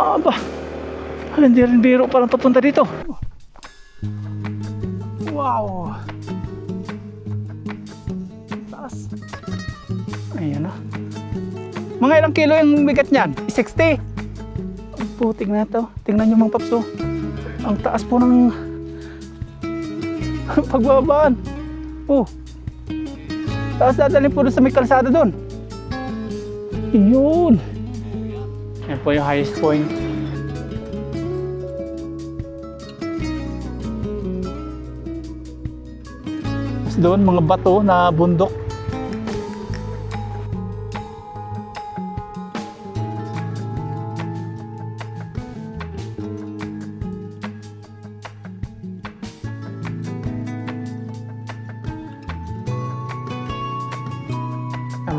Aba, hindi rin biro parang papunta dito. Wow. Taas. Ayan na. Mga ilang kilo yung bigat niyan? 60. Ang putik na to. Tingnan nyo mga paps, oh. Ang taas po ng pagbabaan. Oh. Taas dadalhin po doon sa may kalsada doon. Yun. Yan po yung highest point. Tapos doon mga bato na bundok.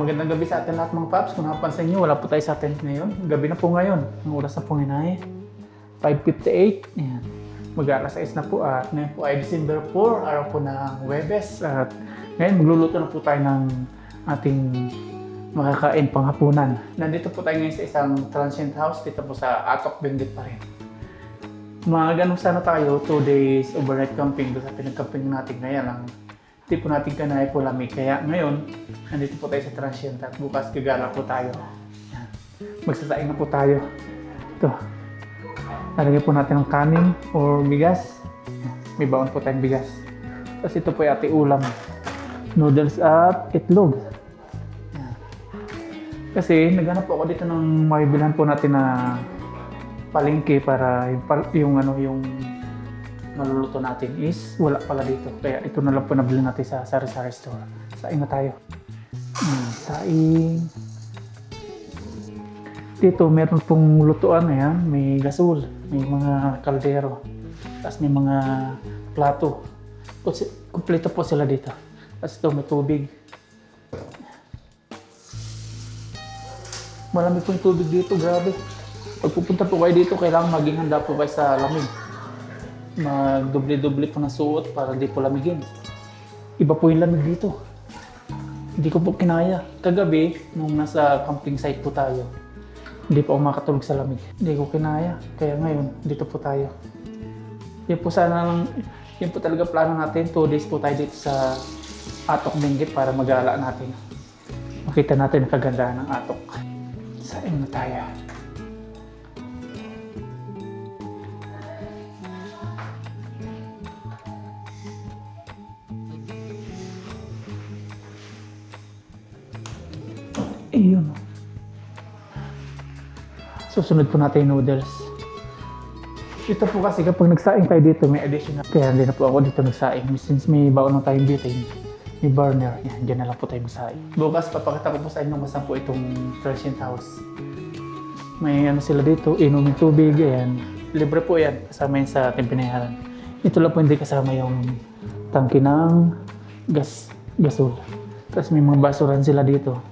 Magandang gabi sa atin lahat mga paps. Kung napansin nyo, wala po tayo sa tent ngayon. Gabi na po ngayon. Ang oras na po ngayon 5:58. Ayan. Mag-alas 6 na po at ngayon po ay December 4, araw po ng Huwebes. At ngayon magluluto na po tayo ng ating makakain panghapunan. Nandito po tayo ngayon sa isang transient house dito po sa Atok, Benguet pa rin. Ganun sana tayo 2 days overnight camping doon sa pinag-camping natin ngayon. Hindi po natin kanay po lamig. Kaya ngayon, nandito po tayo sa transient at bukas gagala po tayo. Yan. Magsasaing na po tayo. Ito. Lalagyan po natin ng kanin or bigas. May baon po tayong bigas. Tapos ito po ay ati ulam. Noodles at itlog. Yan. Kasi naghanap po ako dito ng mabibilhan po natin na palengke para yung maluluto natin is wala pala dito. Kaya ito na lang po nabili natin sa sari-sari store. Saing na tayo. Saing. Dito meron pong lutuan. Ayan. May gasol. May mga kaldero. Tapos may mga plato. Kompleto po sila dito. Tapos ito may tubig. Malamig po yung tubig dito. Grabe. Pag pupunta po kayo dito, kailangan maging handa po kayo sa lamig. Magdoble-doble po na suot para di po lamigin. Iba po yung lamig dito. Hindi ko po kinaya. Kagabi, nung nasa camping site po tayo, hindi po ako makatulog sa lamig. Hindi ko kinaya. Kaya ngayon, dito po tayo. Yan po talaga plano natin. 2 days po tayo dito sa Atok, Benguet para mag-aala natin. Makita natin ang kagandahan ng Atok. Saing na tayo. Ayun. Susunod po natin yung noodles. Ito po kasi kapag nagsaing tayo dito, may additional. Kaya hindi na po ako dito nagsaing. Since may baon na tayong butane, may burner. Yan, dyan na lang po tayo magsaing. Bukas, papakita ko po sa inyo kung saan po itong transient house. May sila dito, inumin tubig. Ayan. Libre po yan. Kasama yan sa ating pinayaran. Ito lang po hindi kasama yung tangke ng gasol. Tapos may mga basuran sila dito.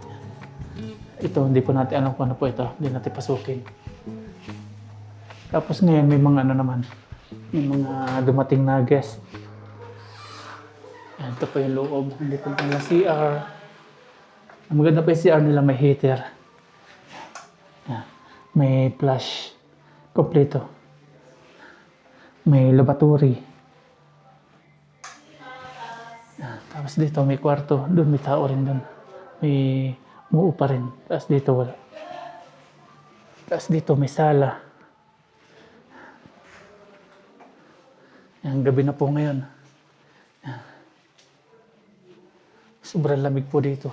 Ito, hindi po natin alam kung ano po ito. Hindi natin pasukin. Tapos ngayon may mga naman. May mga dumating na guest. Ayan, ito po yung loob. Hindi po nila CR. Ang maganda pa yung CR nila, may heater. Ayan, may flush. Kompleto. May lavatory. Ayan, tapos dito may kwarto. Doon may tao rin doon. May muo pa rin. Tapos dito wala. Tapos dito may sala. Yan, gabi na po ngayon. Yan. Sobrang lamig po dito.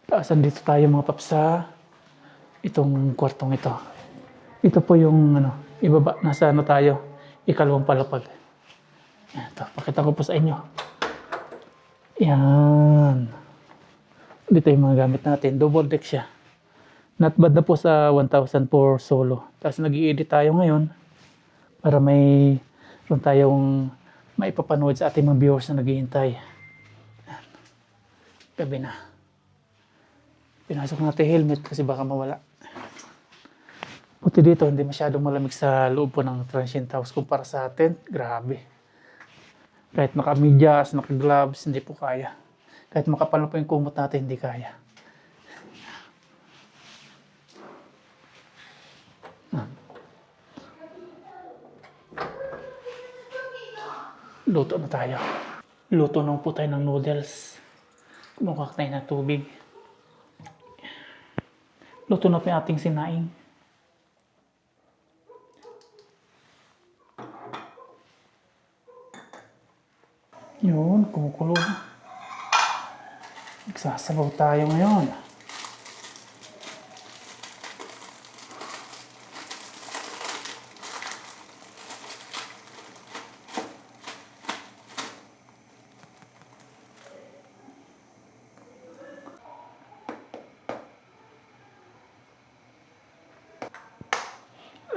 Tapos dito tayo mga paps sa itong kwartong ito. Ito po yung ibaba. Nasa tayo. Ikalawang palapag. Yan, ito. Pakita ko po sa inyo. Yan. Dito yung mga gamit natin. Double deck siya. Not bad na po sa 1,000 for solo. Tapos nag-i-edit tayo ngayon para may tayong maipapanood sa ating mga viewers na naghihintay. Yan. Gabi na. Pinasok natin helmet kasi baka mawala. Buti dito, hindi masyadong malamig sa loob po ng transient house kumpara sa tent. Grabe. Kahit naka-medyas, naka-gloves, hindi po kaya. Kahit makapal na po yung kumot natin, hindi kaya. Luto na tayo. Luto na po tayo ng noodles. Kumuha tayo ng tubig. Luto na po yung ating sinaing. Yun, kumukulo. Magsasabaw tayo ngayon.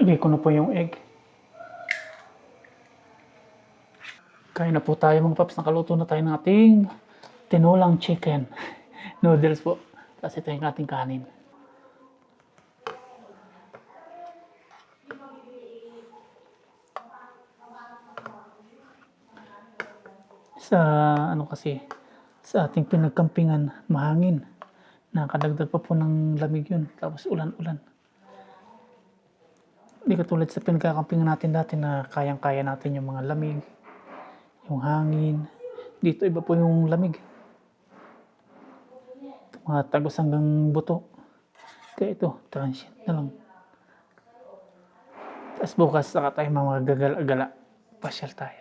Lagay ko na po yung egg. Kain na po tayo mga paps. Nakaluto na tayo ng ating tinolang chicken. Noodles po. Tapos ito yung ating kanin. Sa ano kasi, sa ating pinagkampingan, mahangin. Nakadagdag pa po ng lamig yun. Tapos ulan-ulan. Hindi katulad sa pinagkakampingan natin dati na kayang-kaya natin yung mga lamig, yung hangin. Dito iba po yung lamig. Mga tagos hanggang buto. Kaya ito, transient na lang. Tapos bukas saka tayo mga gagala-gala. Pasyal tayo.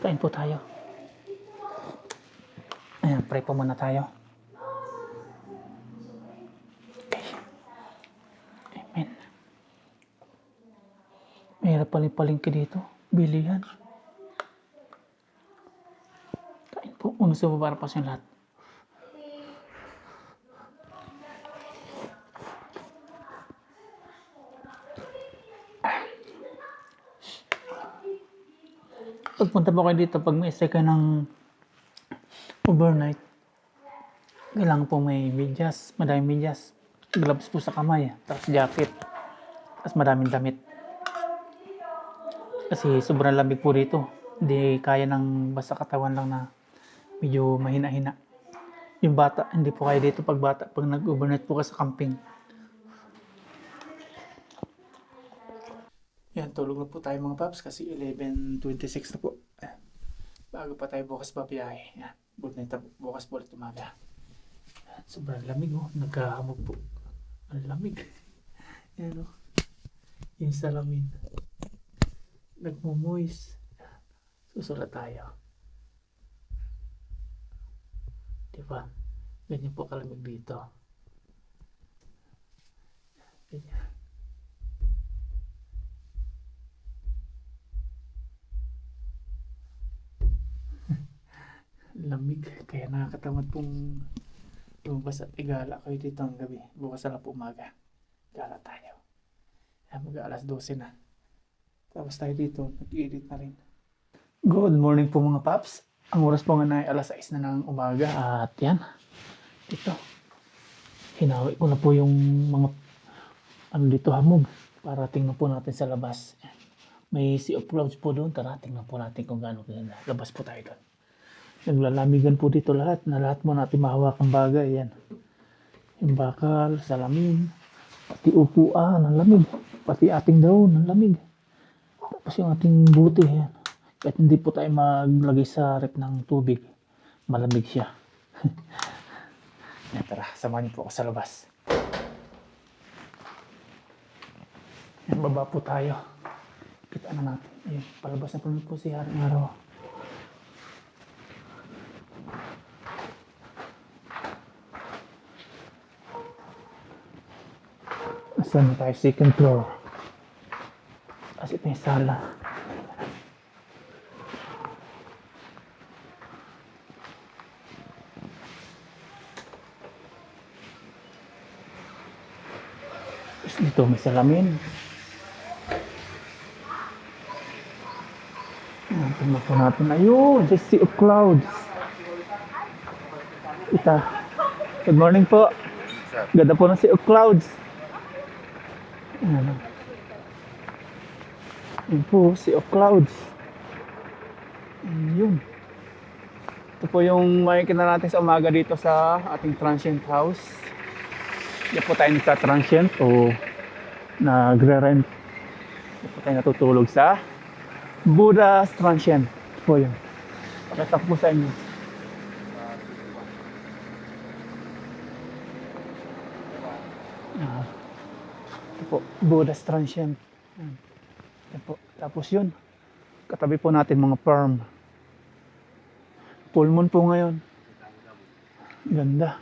Kain po tayo. Ayan, pray po muna tayo. Okay. Amen. Mahirap paling-palingki dito. Bilihan. Kain po. Unuso po para pa sa lahat. Pagpunta po kayo dito, pag may stay kayo ng overnight, kailangan po may medyas, madaming medyas, gloves po sa kamay, tapos jacket, tapos madaming damit. Kasi sobrang lamig po dito, hindi kaya ng basta katawan lang na medyo mahina-hina. Yung bata, hindi po kaya dito pag bata, pag nag-overnight po ka sa camping. Yan, tulog na po tayo mga paps kasi 11:26 na po. Bago pa tayo bukas babiyahe. Yan, bukas po ulit umaga. Yan, sobrang lamig oh, nagkahamog po. Ang lamig. Yan oh, yung salamin. Nagmumoist. Susulat tayo. Diba? Ganyan po kalamig dito. Ganyan. Lamig, kaya nakakatamad pong lumabas at igala kayo dito ang gabi. Bukas na lang po umaga. Gala tayo. Yan, mag-alas 12 na. Tapos tayo dito, nag-edit na rin. Good morning po mga paps. Ang oras po nga na ay alas 6 na ng umaga. At yan, dito. Hinawi ko na po yung mga ano dito hamog. Para tingnan po natin sa labas. May sea of clouds po doon. Tara, tingnan po natin kung gaano kaganda. Labas po tayo doon. Naglalamigan po dito lahat, na lahat mo natin mahawakang bagay. Yan. Yung bakal, salamin, pati upuan, ang lamig. Pati ating daon, ang lamig. Tapos yung ating buti. Yan. Kahit hindi po tayo maglagay sa rep ng tubig, malamig siya. Yan, tara, samahan niyo po ako sa labas. Yan, baba po tayo. Kita na natin. Ayun, palabas na po si Haring Araw. Saan tayo? Second floor. Kasi ito yung sala. Tapos dito may salamin. Tingnan po natin. Ayun! The sea of clouds. Ita. Good morning po. Ganda po ng sea of clouds. Ayan. Yun po, sea of clouds. Yun. Ito po yung makikita natin sa umaga dito sa ating transient house. Diyan po tayo nagka-transient o nagre-rent. Diyan po tayo natutulog sa Buddha's Transient. Ito po yun. Pakita ko po sa inyo. Ito po, Buddha's Transient. Yan po. Tapos yun, katabi po natin mga farm. Full moon po ngayon. Ganda.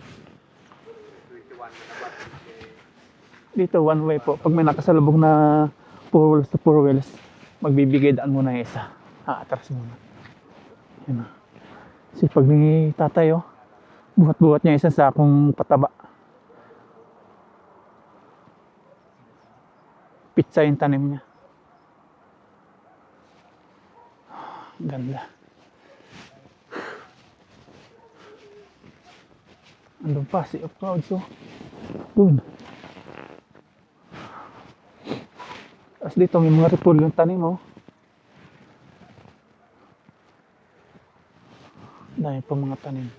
Dito one way po. Pag may nakasalubong na four wheels, magbibigay daan muna yung isa. Atras muna. Yan. Kasi pag ni tatay, buhat-buhat niya isa sa akong pataba. Pizza yung tanim niya. Ganda. Andun pa, Sea of Clouds. Doon. Tapos dito may mga repol yung tanim. Dahil pa mga tanim.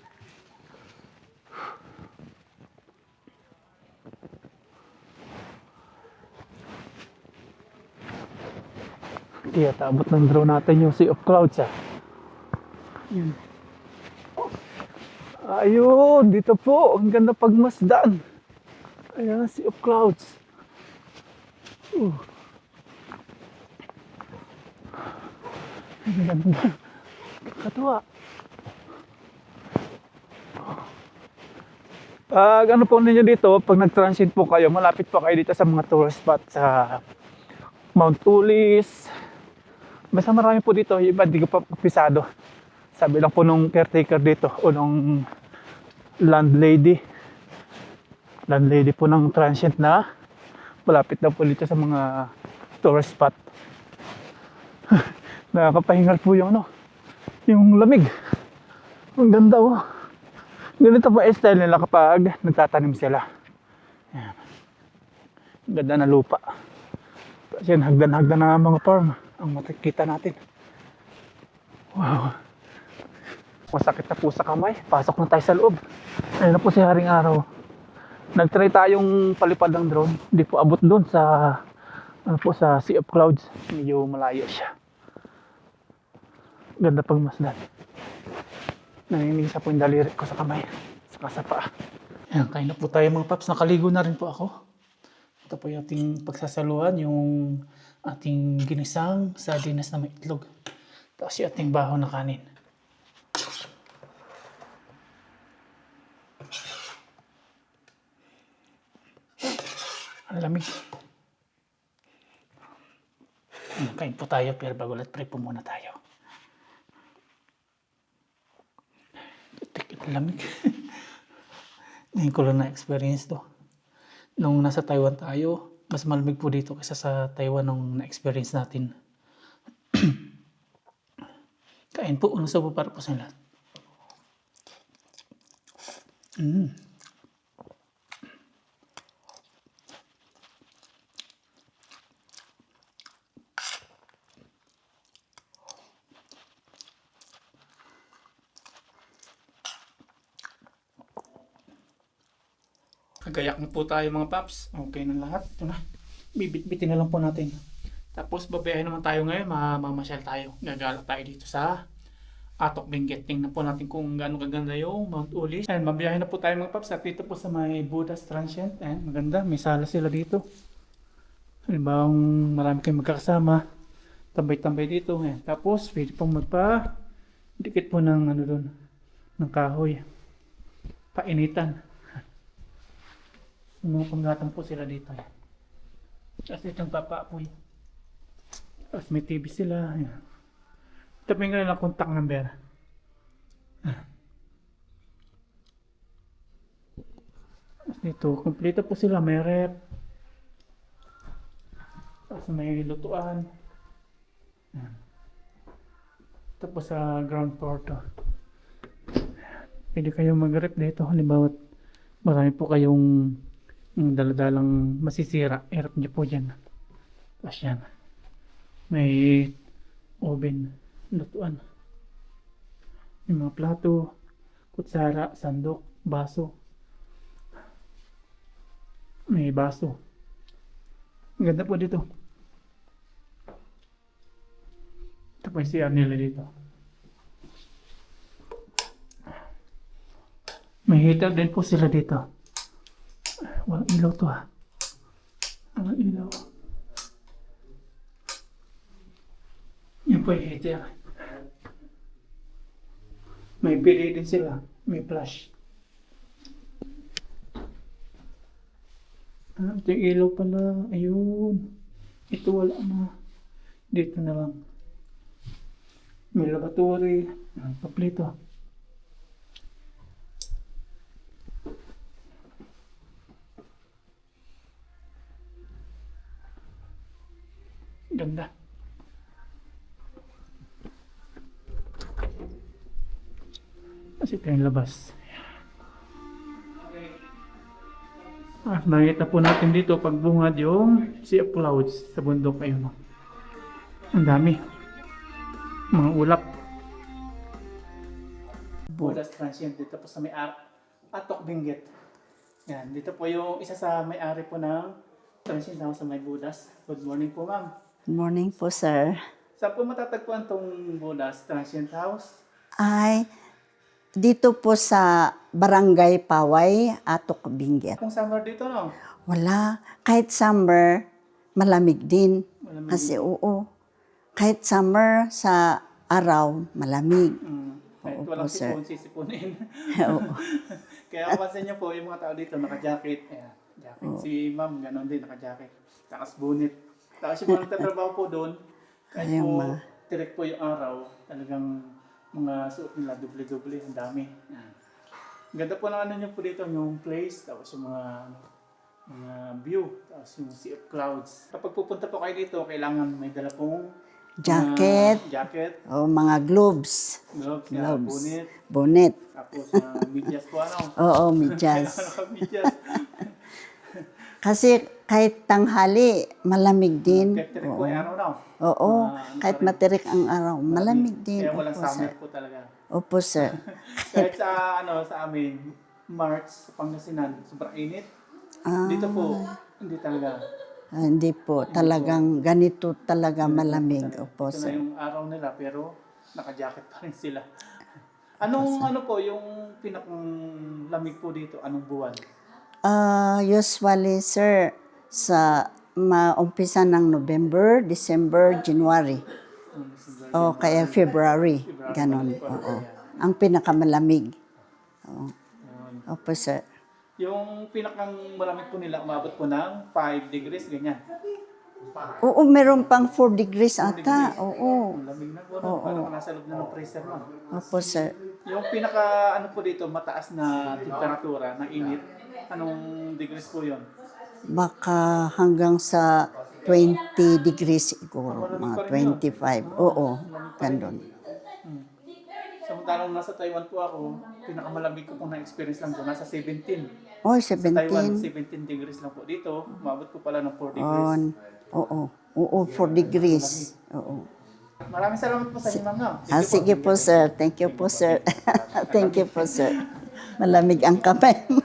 Kaya tabot ng drone natin yung Sea of Clouds. Yun. Ayun, dito po. Ang ganda pagmasdan. Ayan, Sea of Clouds. Ang ganda. Katuwa. Pag ano po ninyo dito, pag nag-transit po kayo, malapit po kayo dito sa mga tourist spot sa Mount Ulis. Basta marami po dito. Yung iba, di ko pa pisado. Sabi lang po nung caretaker dito o nung landlady po ng transient na malapit na po dito sa mga tourist spot. Nakakapahingal po yung yung lamig. Ang ganda. Ganito po style nila kapag nagtatanim sila. Ayan. Ganda na lupa. Kasi hagdan-hagdan na mga farm ang makikita natin. Wow. Masakit na po sa kamay. Pasok na tayo sa loob. Ayun na po si Haring Araw. Nag-try tayong palipad ng drone. Hindi po abot doon sa sa Sea of Clouds. Medyo malayo siya. Ganda pagmasdan. Naninisa po yung daliri ko sa kamay. Saka sa paa. Ayan, kain na po tayo mga paps. Nakaligo na rin po ako. Ito po yung ating pagsasaluhan. Yung ating ginisang sardinas na may itlog. Tapos yung ating baho na kanin. Ang lamig. Kain po tayo pero bago lahat pray po muna tayo. Ang lamig. Ngayon ko lang na-experience to. Nung nasa Taiwan tayo, mas malamig po dito kaysa sa Taiwan nung na-experience natin. Kain po, unang sabo para po sa lahat. Kagayak na po tayo mga paps. Okay na lahat. Ito na. Bibit-bitin na lang po natin. Tapos babayahin naman tayo ngayon. Mamasyal tayo. Gagala tayo dito sa Atok Benguet. Tingnan po natin kung gaano kaganda yung Mount Ulis. And mabiyahin na po tayo mga paps. At dito po sa may Buddha's Transient. And maganda. May sala sila dito. Halimbawa marami kayong magkakasama. Tambay-tambay dito. And tapos pwede pong dikit po ng doon. Ng kahoy. Painitan. Mga panggatang po sila dito. Tapos itong papaapoy. Tapos may TV sila. Tapos may nilang contact number. Tapos dito, kompleto po sila. May rep. Tapos may lutuan. Tapos sa ground floor to. Pwede kayong mag-rep dito. Halimbawa, marami po kayong daladalang masisira. I-rep nyo po dyan. Tapos yan. May oven. Lutuan. Yung mga plato, kutsara, sandok, baso. May baso. Ang ganda po dito. Ito pa yung CR nila dito. May heater din po sila dito. Walang ilaw to ha. Walang ilaw. Yan po yung heater. May pili din sila. May flash. Ito yung ilaw pala. Ayun. Ito wala na. Dito na lang. May lavatory. Paplito. Ganda. Kasi ito yung labas. Nakita po natin dito pagbungad yung Sea of Clouds sa bundok. Ayun. Ang dami. Mga ulap. Budas transient dito po sa may Atok Benguet. Yan. Dito po yung isa sa may-ari po ng transient house sa may Budas. Good morning po ma'am. Good morning po, sir. Saan po matatagpuan tong Budas transient house? Ay, dito po sa Barangay Paway, Atok Benguet. Kung summer dito no? Wala. Kahit summer, malamig din. Malamig Kasi oo. Kahit summer, sa araw, malamig. Kahit Oo walang po, sir. sipon, sisipunin. Oo. Kaya kapansin niyo po, yung mga tao dito, naka-jacket. Ayan, jacket. Si ma'am, gano'n din, naka-jacket. Takas bonnet. Tapos yung mga nagtatrabaho po doon, kahit Ayun, po, ma. direct po yung araw, talagang mga suot nila, doble-doble, ang dami. Ayan. Ganda po ng ano niyo po dito, yung place, tapos yung mga view, tapos yung sea of clouds. Kapag pupunta po kayo dito, kailangan may dala pong Jacket. jacket, O mga gloves. gloves, Gloves. bonnet, Bonnet. tapos medyas po ano. Oo, medyas. Medyas. Kasi kahit tanghali, malamig din. Kaya po yung araw daw. Oo. Kahit matirik ang araw, malamig din. Kaya walang Opo, summer sir. po talaga. Opo, sir. Kahit sa amin, March, sa Pangasinan, sobrang init. Ah. Dito po, hindi talaga. Hindi po. Talagang ganito talaga malamig. Opo, Ito na sir. yung araw nila, pero naka-jacket pa rin sila. Anong ano po, yung pinakang lamig po dito, anong buwan? Usually, sir, sa maumpisa ng November, December, January. O kaya February. Ganon. Oo. Ang pinakamalamig. Oo. Yun. Opo, sir. Yung pinakang malamig po nila, umabot po ng 5 degrees, ganyan. Oo, meron pang 4 degrees ata. Oo. Ang lamig na po, no? Parang nasa loob na ng freezer mo. Opo, sir. Yung pinaka, ano po dito, mataas na temperatura, na init, anong degrees po yun? Baka hanggang sa 20 degrees siguro. Mga 25. Oo. Ganon. Samantalang nasa Taiwan po ako, pinakamalamig ko pong na-experience lang po, nasa 17. Oy, Sa Taiwan, 17. 17 degrees lang po. Dito, umabot po pala ng 4 degrees. On. Oo. Oo, 4 degrees. Oo. Maraming salamat po sa inyo, ma'am. No? Sige po, sir. Thank you po, sir. Thank you po, sir. Malamig ang kamay mo.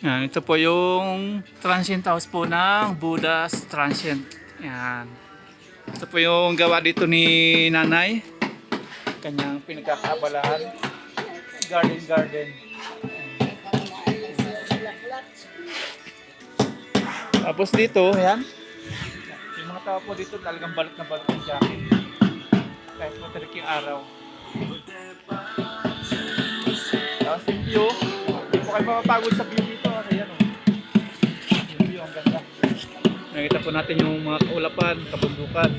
Yan, ito po yung transient house po ng Budas Transient. Yan. Ito po yung gawa dito ni nanay. Kanyang pinagkakaabalahan. Garden. Tapos dito, yan. Yung mga tao po dito talagang balot na balot yung jacket. Kahit matarik yung araw. Tapos yung view, hindi po kayo mapapagod sa view dito. Kasi yan o. Yung view, ang ganda. Nakita po natin yung mga kaulapan, kabundukan.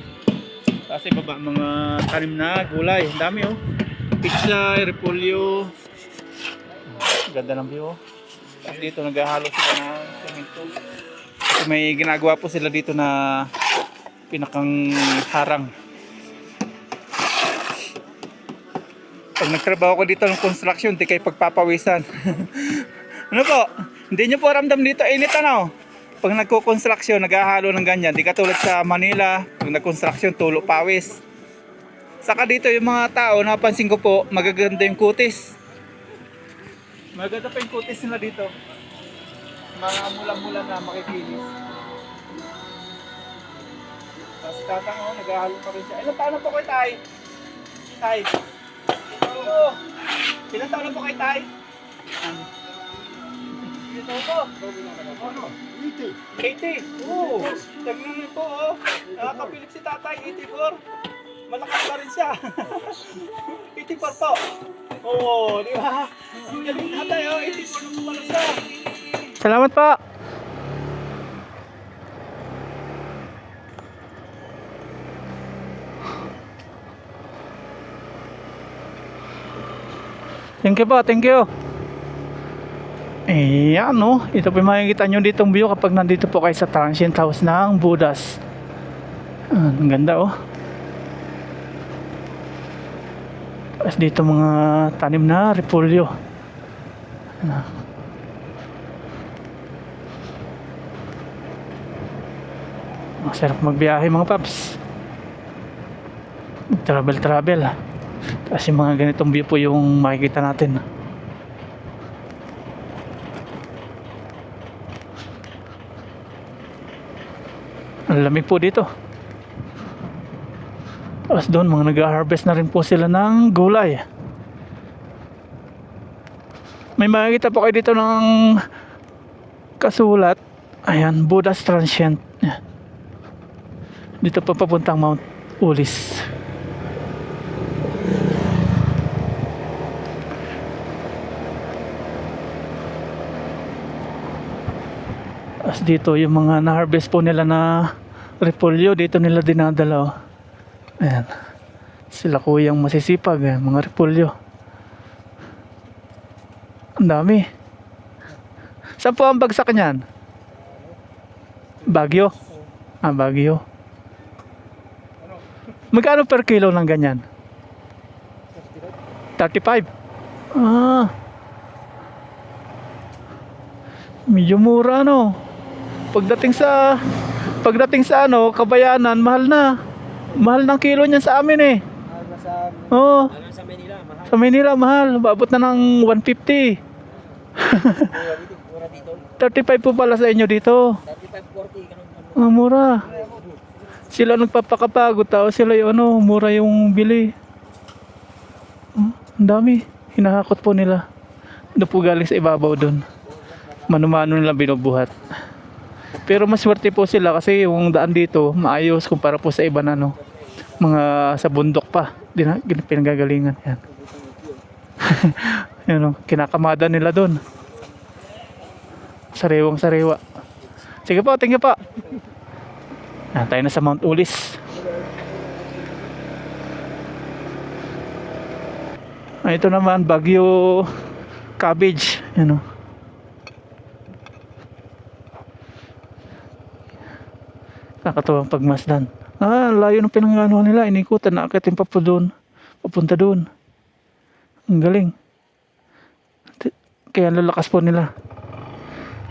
Kasi baba mga tanim na gulay. Ang dami oh. Pizza, repolyo. Ganda ng view oh. Tapos dito naghahalo sila ng semento. Kasi may ginagawa po sila dito na pinakang harang. Pag nagtrabaho ko dito ng construction, di kayo pagpapawisan. Ano po? Hindi nyo po ramdam dito init ano? Pag nagko-construction, naghahalo ng ganyan. Di katulad sa Manila, pag nag-construction, tulo pawis. Saka dito yung mga tao, napansin ko po, magaganda yung kutis. Maganda pa yung kutis nila dito. Mga mula-mula na makikinis. Tapos tatang oh, naghahalo pa rin siya. Ilang taon na po kayo, Tay? Tay? Oo. Ilang taon na po kayo, Tay? Ilang taon po? Ano? 80. Oo. Tignan niyo po, oh. Nakakapilik si tatay, 84. Malakas pa rin siya. 84 po. Oo, di ba? Galing tatay, oh. 84 na po pala siya. Salamat po. Thank you po, thank you. Ayan, no? Ito po yung makikita nyo ditong view kapag nandito po kayo sa transient house ng Budas. Ang ganda, oh. Tapos dito mga tanim na repolyo. Ano? Masarap magbiyahe mga paps. Travel. Tapos yung mga ganitong view po yung makikita natin. Ang lamig po dito. Tapos doon mga nag-harvest na rin po sila ng gulay. May makikita po kayo dito ng kasulat. Ayan, Budas Transient. Dito pa papuntang Mount Ulis. Tapos dito yung mga na-harvest po nila na repolyo, dito nila dinadala, oh. Ayan. Sila kuyang masisipag, mga repolyo. Ang dami. Saan po ang bagsak niyan? Baguio? Baguio. Magkano per kilo ng ganyan? 35. Medyo mura, no? Pagdating sa ano, Kabayanan, mahal na. Mahal ng kilo niyan sa amin, eh. Mahal na sa Oo. sa Manila, mahal. Sa Manila, mahal. Babot na ng 150. Mura dito. 35 po pala sa inyo dito. 35-40 ganun. Mura. Sila nagpapakapagod, tao sila yung ano, mura yung bili. Ang dami. Hinahakot po nila. Ano po galing sa ibabaw doon. Mano-mano nila binubuhat. Pero mas swerte po sila kasi yung daan dito maayos kumpara po sa iba na no, mga sa bundok pa. Pinanggagalingan yan. Yan, no? Kinakamada nila doon. Sariwang sariwa. Sige po, thank you po. Tayo na sa Mount Ulis. Ito naman Baguio cabbage, yan, no? Nakatuwang pagmasdan. Layo ng pinangganuhan nila. Inikutan na akitin pa po doon. Papunta doon. Ang galing. Kaya lalakas po nila.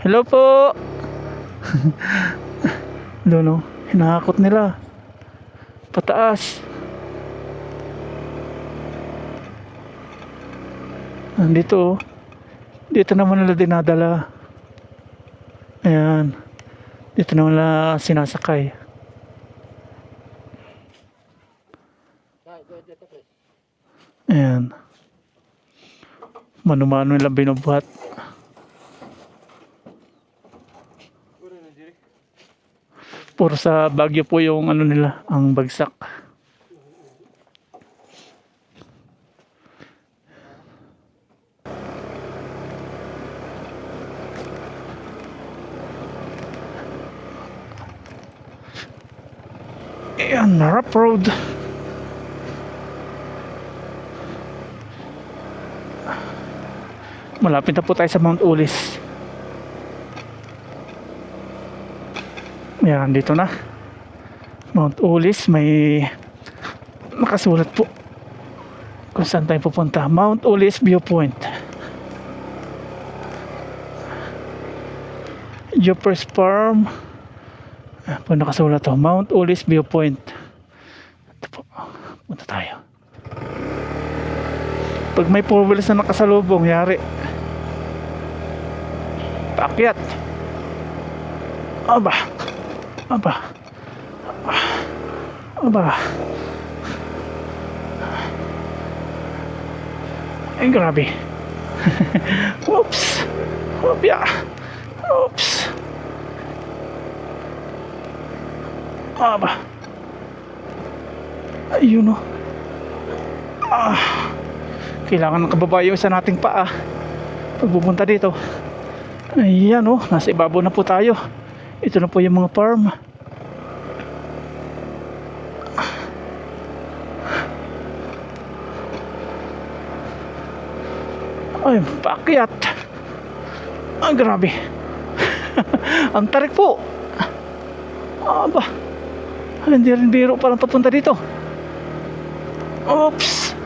Hello po! Doon, no? Hinahakot nila. Pataas. Dito, oh. Dito naman nila dinadala. Ayan. Dito naman nila sinasakay. Ayan. Mano-mano nila binubuhat. Puro sa Baguio po yung ano nila, ang bagsak. Ayan, rough road. Malapit na po tayo sa Mount Ulis. Ayan, dito na. Mount Ulis, may nakasulat po kung saan tayo pupunta. Mount Ulis Viewpoint. Jupers Farm. Ayan po nakasulat to. Mount Ulis Viewpoint. Ito po. Punta tayo. Pag may 4 wheels na nakasalubong, yari. Paakyat. Aba. Aba. Aba. Ay, grabe. Oops. Opya. Oops. Aba. Ayun o. Kailangan ng kababa yung isa nating paa pag pupunta dito. Ayan o. Nasa ibabaw na po tayo. Ito na po yung mga farm. Ay, paakyat. Grabe. Ang tarik po. Aba. Hindi rin biro parang papunta dito. Oops.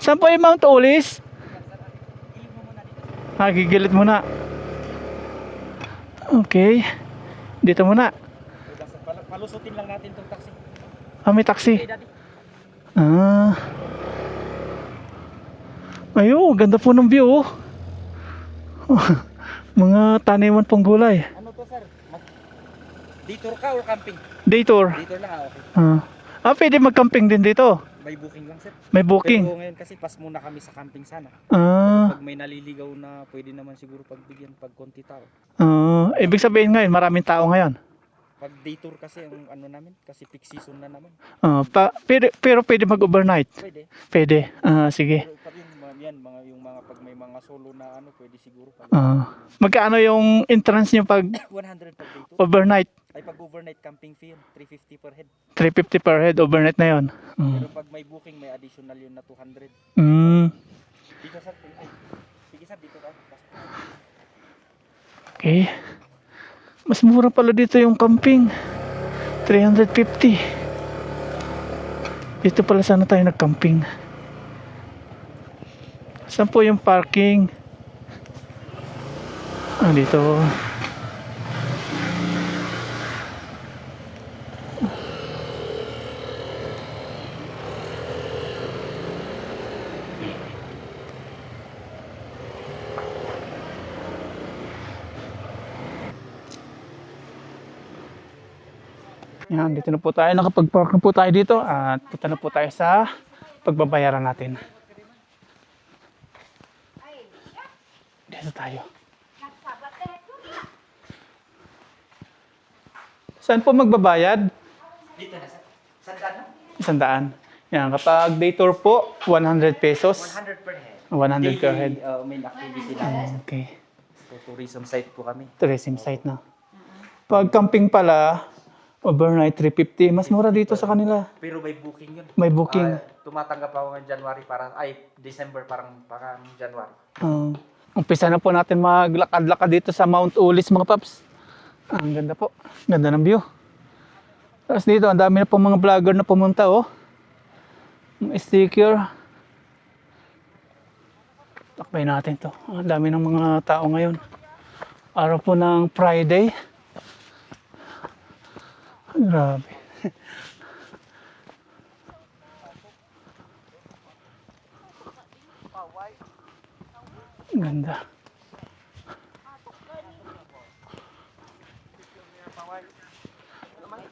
Saan po yung Mount Ulis? Gigilid muna. Okay. Dito muna. Palusutin lang natin tong taxi. May taxi. Hey, Daddy. Ayun, ganda po ng view. Mga taniman pong gulay. Ano to, sir? Detour ka or camping? Detour. Detour lang, okay. Pwede mag-camping din dito. May booking lang, sir. May booking. Pero ngayon kasi pas muna kami sa camping sana. Ah, Pag may naliligaw na pwede naman siguro pagbigyan pag konti tao. ibig sabihin ngayon, maraming tao ngayon. Pag detour kasi ang ano namin, kasi peak season na naman. Pero pwede mag-overnight. Pwede. Pwede. Sige. Pero pag yung mga pag may mga solo na ano, pwede siguro pag Magkano yung entrance nyo pag 100 pag detour. overnight? Ay pag overnight camping fee yun, 350 per head. 350 per head overnight na yun. Pero pag may booking, may additional yun na 200. Dito sir, sige sir, dito ka. Okay. Mas mura pala dito yung camping. 350. Dito pala sana tayo nag-camping. Saan po yung parking? Dito. Yan, dito na po tayo. Nakapag-park na po tayo dito. At punta na po tayo sa pagbabayaran natin. Dito tayo. Saan po magbabayad? Dito na sir. Sandaan na? 100. Yan, kapag day tour po, 100 pesos. 100 per head. 100 per head. Main activity namin. Okay. So, tourism site po kami. Tourism site na. Pag camping pala, overnight 350. Mas mura dito sa kanila. Pero may booking yun. May booking. Tumatanggap ako ng January December parang January. Umpisa na po natin maglakad-lakad dito sa Mount Ulis mga paps. Ang ganda po. Ganda ng view. Tapos dito, ang dami na po mga vlogger na pumunta oh. Mga sticker. Takbay natin to. Ang dami ng mga tao ngayon. Araw po ng Friday. Grabe. Ganda.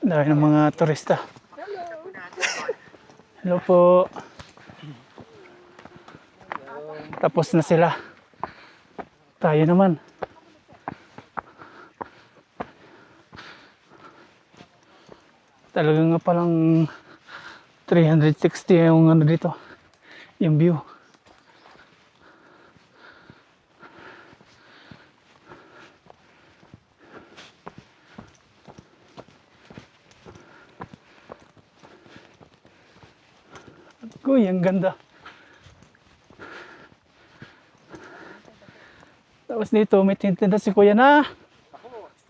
Dami ng mga turista. Hello po. Tapos na sila. Tayo naman. Talaga nga palang 360 yung ano dito. Yung view. Uy, ang ganda. Tapos dito, may tintinda si Kuya na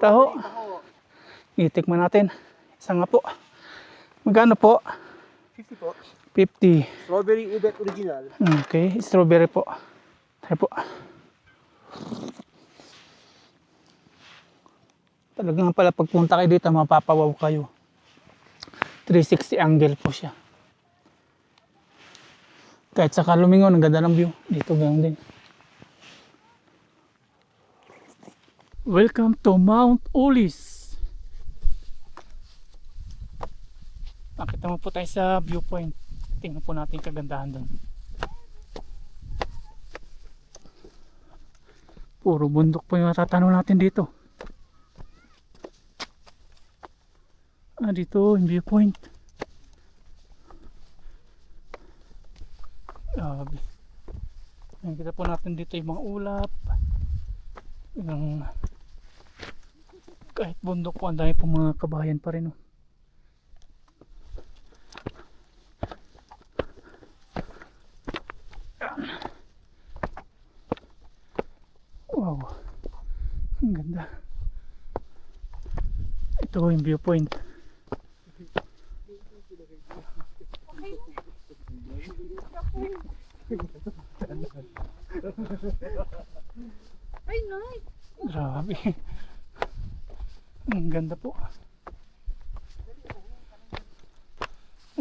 taho. Itikman natin. Isa nga po. Magkano po? 50 po. 50. Strawberry Ubet Original. Okay, strawberry po. Tayo po. Talagang pala pagpunta kayo dito, mapapawaw kayo. 360 angle po siya. Kahit sa Kalumingon, ang ganda ng view. Dito ganyan din. Welcome to Mount Ulis. Nakita mo po tayo sa viewpoint. Tingnan po natin yung kagandahan doon. Puro bundok po yung matatanaw natin dito. Dito yung viewpoint. Kita po natin dito yung mga ulap. Kahit bundok po, ang dami po mga kabahayan pa rin. Oh. Wow, ang ganda. Ito yung viewpoint. Ay, nice. Grabe. Ang ganda po.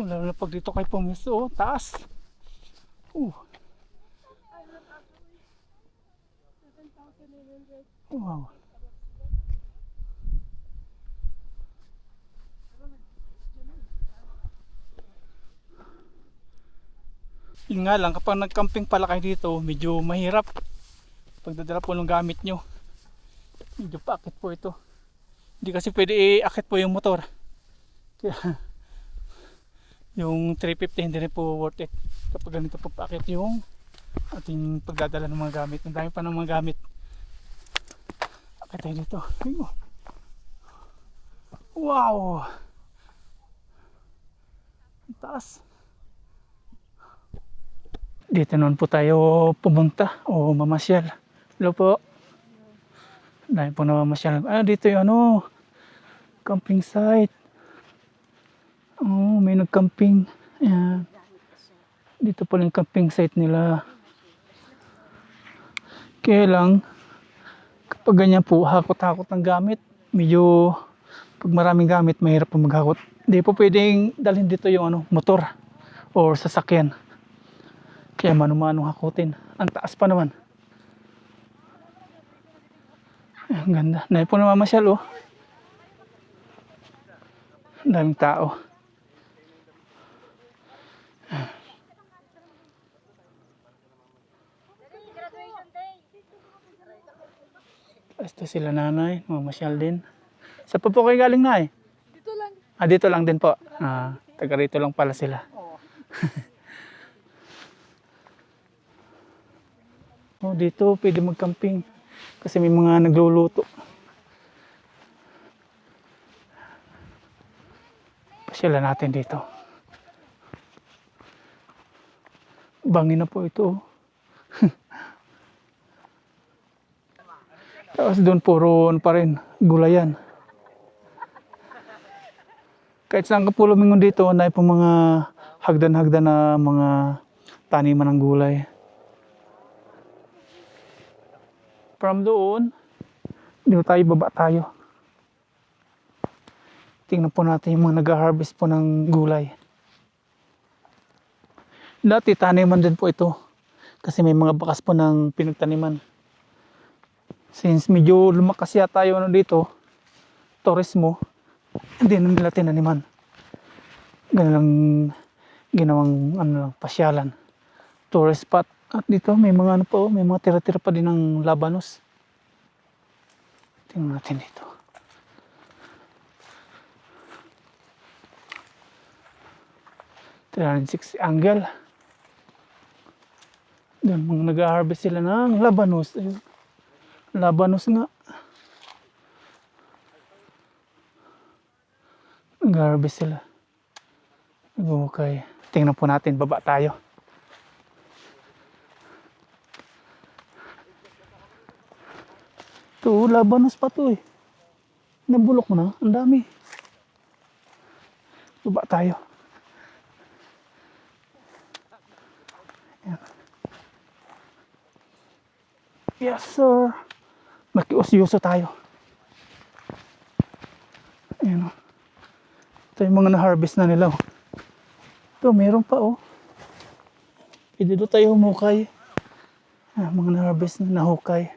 Lalo na pag dito kayo pumiso, taas. Wow. Yun nga lang, kapag nag-camping pala kayo dito, medyo mahirap pagdadala po ng gamit nyo. Medyo paakit po ito. Hindi kasi pwede iakit po yung motor. Kaya yung 350 hindi rin po worth it kapag ganito po paakit yung ating pagdadala ng mga gamit. Ang dami pa ng mga gamit. Akit tayo dito. Wow! Ang taas. Dito naman po tayo pumunta o mamasyal. Hello po. Dahil po na mamasyal. Dito yung camping site. May nag-camping. Ayan. Dito po yung camping site nila. Kaya lang, kapag ganyan po, hakot-hakot ng gamit. Medyo, pag maraming gamit, mahirap po maghakot. Hindi po pwedeng dalhin dito yung motor or sasakyan. Kaya mano-mano hakutin. Ang taas pa naman. Ang ganda. Dahil po namamasyal oh. Ang daming tao. Ito sila nanay. Mamasyal din. Saan po kayo galing na eh? Dito lang. Dito lang din po. Taga rito lang pala sila. Dito pwede mag-camping kasi may mga nagluluto. Pasyalan natin dito. Bangin na po ito. Tapos doon puro pa rin gulayan. Kahit saan ka po lumingon dito, na po mga hagdan-hagdan na mga taniman ng gulay. From doon, dito tayo, baba tayo. Tingnan po natin yung mga nag-harvest po ng gulay. Dati taniman din po ito. Kasi may mga bakas po ng pinagtaniman. Since medyo lumakas yata tayo dito, tourismo, hindi na nila tinaniman. Ganun lang, ginawang pasyalan. Tourist spot. At dito may mga may mga tira-tira pa din ng labanos. Tingnan natin dito. .360 angle. Doon mga nag-harvest sila ng labanos. Labanos nga. Nag-harvest sila. Okay. Tingnan po natin, baba tayo. Ito, labanos pa to eh. Nabulok mo na, ang dami. Baba tayo. Ayan. Yes sir. Makiusyoso tayo. Ayan o. Ito yung mga na-harvest na nila. Oh. Ito, meron pa oh. Pwede doon tayo humukay. Mga na-harvest na nahukay.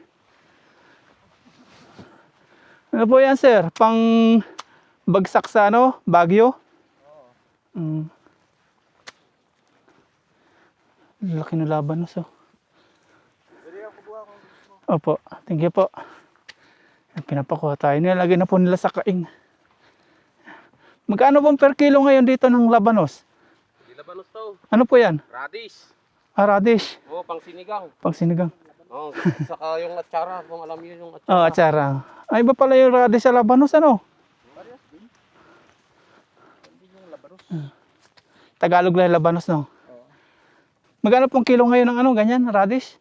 Ano po yan sir? Pang bagsak sa ano? Bagyo? Oo. Laki ng laban na so. Opo, thank you po. Pinapakuha tayo. Nilalagay na po nila sa kaing. Magkano pong per kilo ngayon dito ng labanos? Di labanos to. Ano po yan? Radish. Radish. Oo, pang sinigang. Pang sinigang. Oo, saka yung atsara. Kung alam niyo yung atsara. Oh, atsara. Ay, iba pala yung radish sa labanos, ano? Tagalog lang labanos, no? Magkano pong kilo ngayon ng ano, ganyan, radish?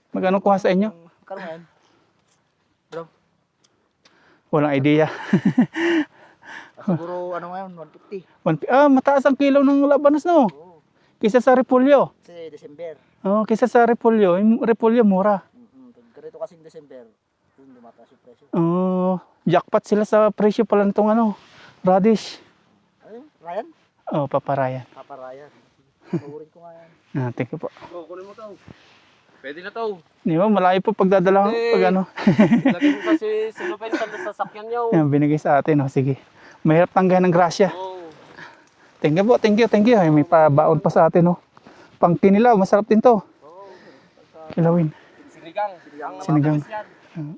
Magkano kuha sa inyo? Kano yan? Bro, Walang idea. siguro ano ngayon, 150. Mataas ang kilo ng labanos, no? Oo. Kisa sa repolyo. Kasi December. Oh, kisa sa repolyo. Yung repolyo, mura. Ganito kasing December, yung lumataas yung presyo. Oh, jackpot sila sa presyo pala nitong ano, radish. Ayun, Ryan? Oh, paparayan. Papa Ryan. Paborin ko nga yan. Thank you po. Oo, kunin mo to. Pwede na to. Di ba, malayo po pagdadala ko pag ano. Lagay mo sa silupin sa sasakyan niyo. Yan, binigay sa atin. Oh, sige. Mahirap tanggahan ng grasya. Oo. Thank you po, thank you, thank you. Ay, may pabaon pa sa atin. Oh. Pang kinilaw, masarap din to. Oo. Kilawin. Sinigang. Sinigang. Yan.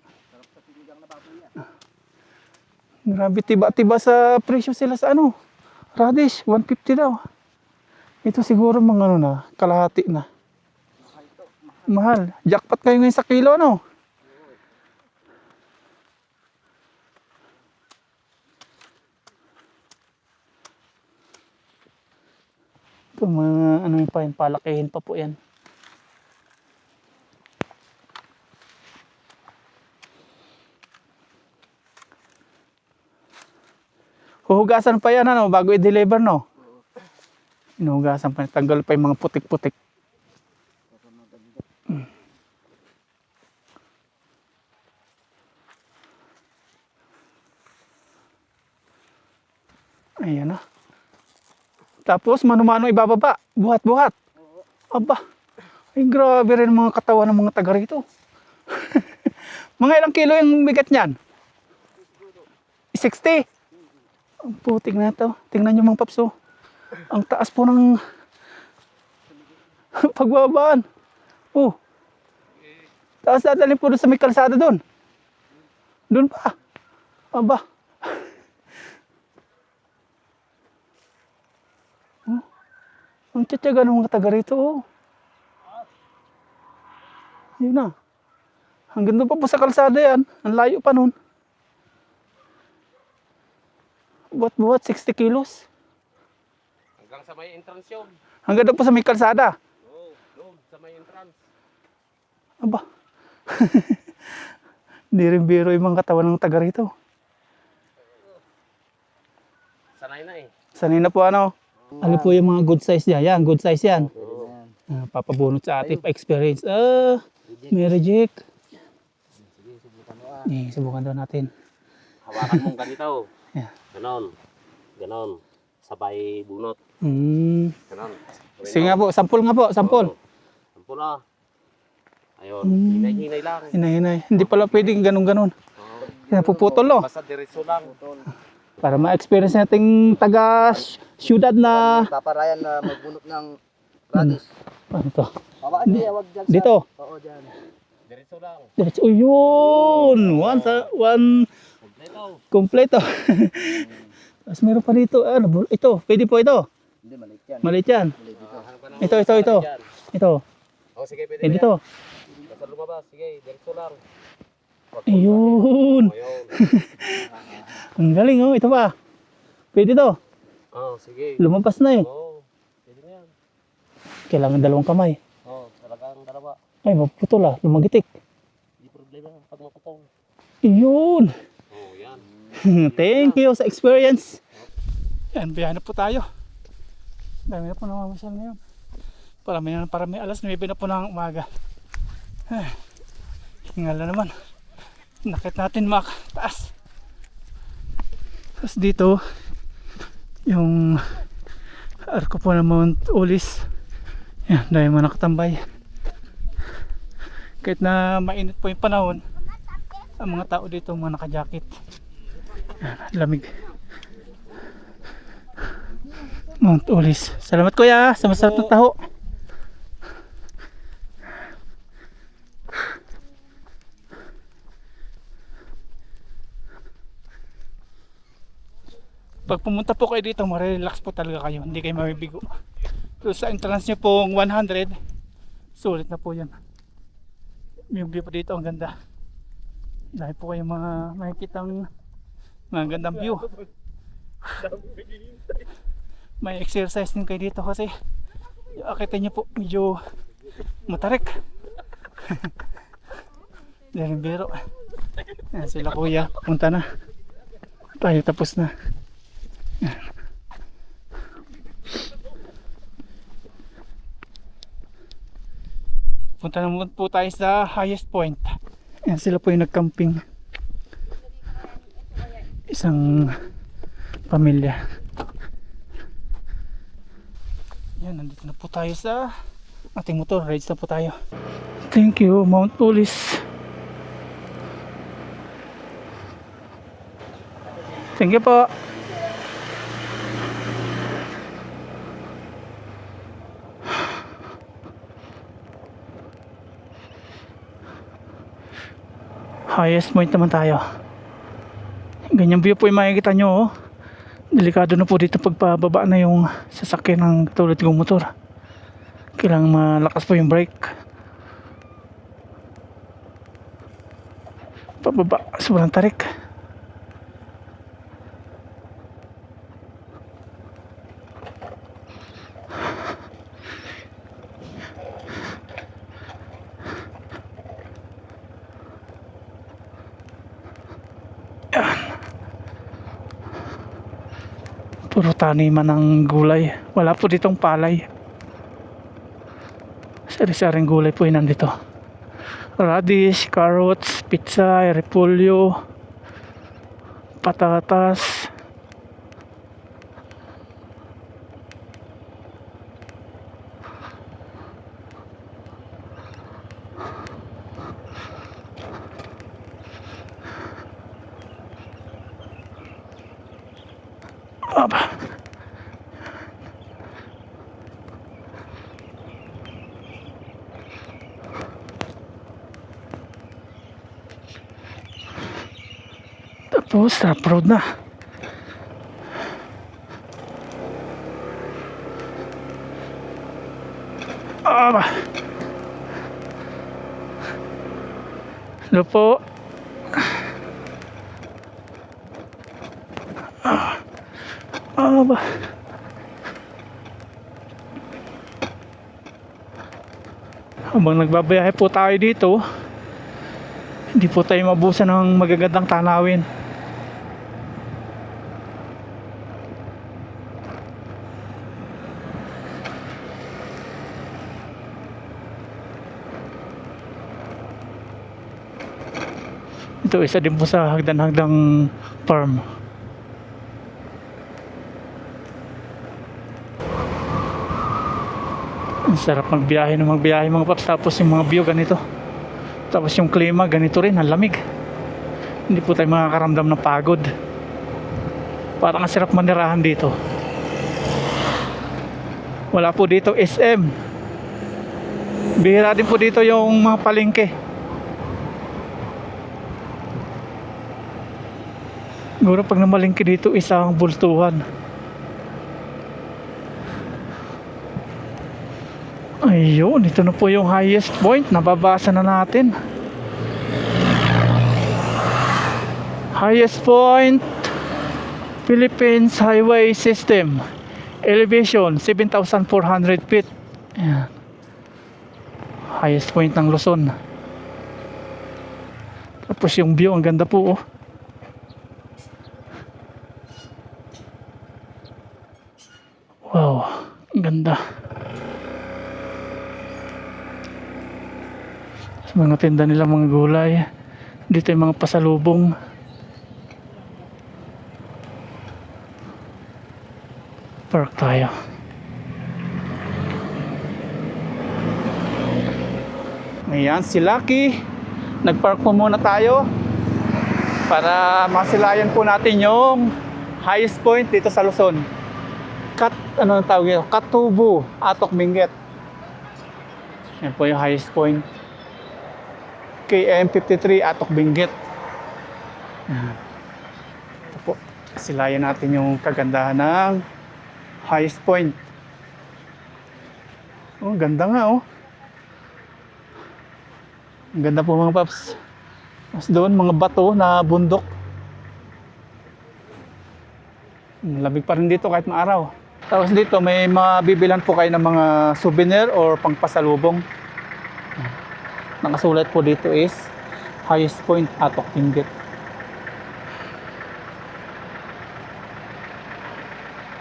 Grabe, tiba-tiba sa presyo sila sa ano. Radish, 150 daw. Ito siguro mga ano na, kalahati na. Mahal. Jackpot kayo ngayon sa kilo, no? Ito mga ano yun pa yan, palakihin pa po yan. Huhugasan pa yan ano, bago i-deliver, no? Hinuhugasan pa, tanggal pa yung mga putik-putik. Ayan na. Tapos mano-mano ibababa, buhat-buhat. Aba, ay grabe rin mga katawan ng mga taga rito. Mga ilang kilo yung bigat niyan? 60? Ang putik na ito. Tingnan nyo mga paps, oh. Ang taas po ng pagbabaan. Oh. Taas dadalhin po doon sa may kalsada doon. Doon pa. Aba. Oh. Ang tiyatyaga ng mga taga rito, oh. Yun na. Hanggang doon pa po sa kalsada yan. Ang layo pa nun. Buhat-buhat, 60 kilos. Hanggang sa may entrance yun. Hanggang doon po sa may kalsada. Oo, doon sa may entrance. Aba. Hindi rin biro yung mga katawan ng taga rito. Sanay na eh. Sanay na po ano. Ano po yung mga good size niya? Yan, good size yan. Papabunot sa ating pa-experience. May reject. Subukan daw natin. Hawakan mong ganito. Yeah. Ganon. Ganon. Sabay bunot. Ganon. Sige nga po, sample nga po, sample. Sampol na. Ayun. Hinay-hinay lang. Hinay-hinay. Hindi pala pwedeng ganun-ganun. Napuputol, no? Basta diretso lang. Para ma-experience nating taga-syudad na... Papa Ryan na magbunot ng radish. Ano to? Baba, hindi, wag dyan sa... Dito. Oo, dyan. Diretso lang. Oh, yun! One kompleto. Tapos meron pa dito. Ano, ito, pwede po ito. Hindi, maliit yan. Maliit yan. Ito. Ito. Oh, sige, pwede Pwede yan. ito. Basta lumabas. Sige, diretso lang. Ayun. Ayun. Ang galing, oh. Ito pa. Pwede to. Oh, sige. Lumabas na eh. Oo. Pwede na yan. Kailangan dalawang kamay. Oo, talagang dalawa. Ay, maputol ah. Lumagitik. Hindi problema pag maputong. Ayun. Oo, yan. Thank you sa experience. Yan, biyahe na po tayo. Dami na po namamasyal ngayon. Parami alas 9 na po ng umaga. Hingal na naman. Nakit natin taas. Tapos dito, yung arko po ng Mount Ulis. Yan, dahil mga nakatambay. Kahit na mainit po yung panahon, ang mga tao dito mga naka-jacket. Yan, lamig. Mount Ulis. Salamat kuya sa masarap na taho. Pag pumunta po kayo dito, marelax po talaga kayo. Hindi kayo mabibigo. So sa entrance nyo pong 100, sulit na po yan. Yung view po dito, ang ganda. Dahil po kayo mga makikitang mga gandang view. May exercise din kayo dito kasi yung akitin nyo po medyo matarik. Dahil biro. Yan sila kuya, punta na. Tayo tapos na. Punta naman po tayo sa highest point. Yan sila po yung nagcamping. Isang pamilya. Yan, nandito na po tayo sa ating motor. Rides na po tayo. Thank you, Mount Ulis. Thank you po. Highest point naman tayo. Ganyan view po yung makikita nyo, oh. Delikado na po dito pagpababa na yung sasakyan ng katulad kong motor. Kailangan malakas po yung brake. Pababa, sobrang tarik. Puro taniman ng gulay. Wala po ditong palay. Sari-saring gulay po yun nandito. Radish, carrots, pizza, repolyo, patatas. Aba. Tapos top road na. Aba. Hello po. Aba. Habang nagbabiyahe po tayo dito, hindi po tayo mabusan ng magagandang tanawin. Ito isa din po sa hagdan-hagdang farm. Ang sarap magbiyahe mga paps. Tapos yung mga view ganito. Tapos yung klima ganito rin, ang lamig. Hindi po tayo makakaramdam ng pagod. Parang ang sarap manirahan dito. Wala po dito SM. Bihira din po dito yung mga palengke. Siguro pag namalengke dito isang bultuhan. Ayun, ito na po yung highest point. Nababasa na natin. Highest point, Philippines Highway System. Elevation 7,400 feet. Ayan. Highest point ng Luzon. Tapos yung view, ang ganda po, oh. Wow, ang ganda. Sa mga tinda nila mga gulay. Dito yung mga pasalubong. Park tayo. Ayan, si Lucky. Nagpark po muna tayo para masilayan po natin yung highest point dito sa Luzon. Ano ang tawag nito? Katubo, Atok Benguet. Yan po yung highest point. KM53, Atok Benguet. Ito po. Silayan natin yung kagandahan ng highest point. Oh, ganda nga oh. Ang ganda po mga paps. Mas doon, mga bato na bundok. Lamig pa rin dito kahit maaraw. Tapos dito, may mabibilan po kayo ng mga souvenir or pangpasalubong. Nakasulat po dito is highest point, Atok Benguet.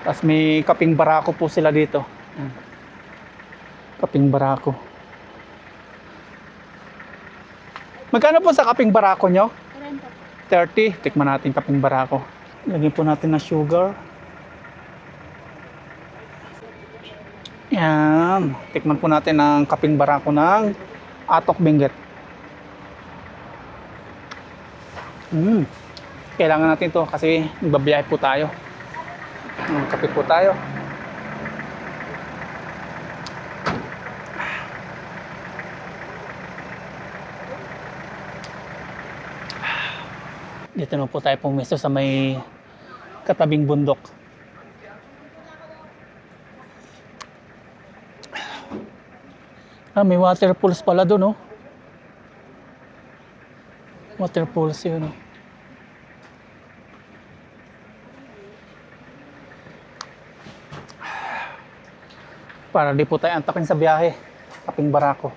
Tapos may kaping barako po sila dito. Kaping barako. Magkano po sa kaping barako nyo? 30. Tikman natin kaping barako. Lagyan po natin na sugar. Yan. Tikman po natin ang kaping barako ng Atok Benguet. Kailangan natin to kasi magbabiyahe po tayo. Kape po tayo. Dito na po tayo pumisto sa may katabing bundok. May waterfalls pala doon, oh. Waterfalls yun, oh. Para di po tayo antakin sa biyahe. Kaping barako.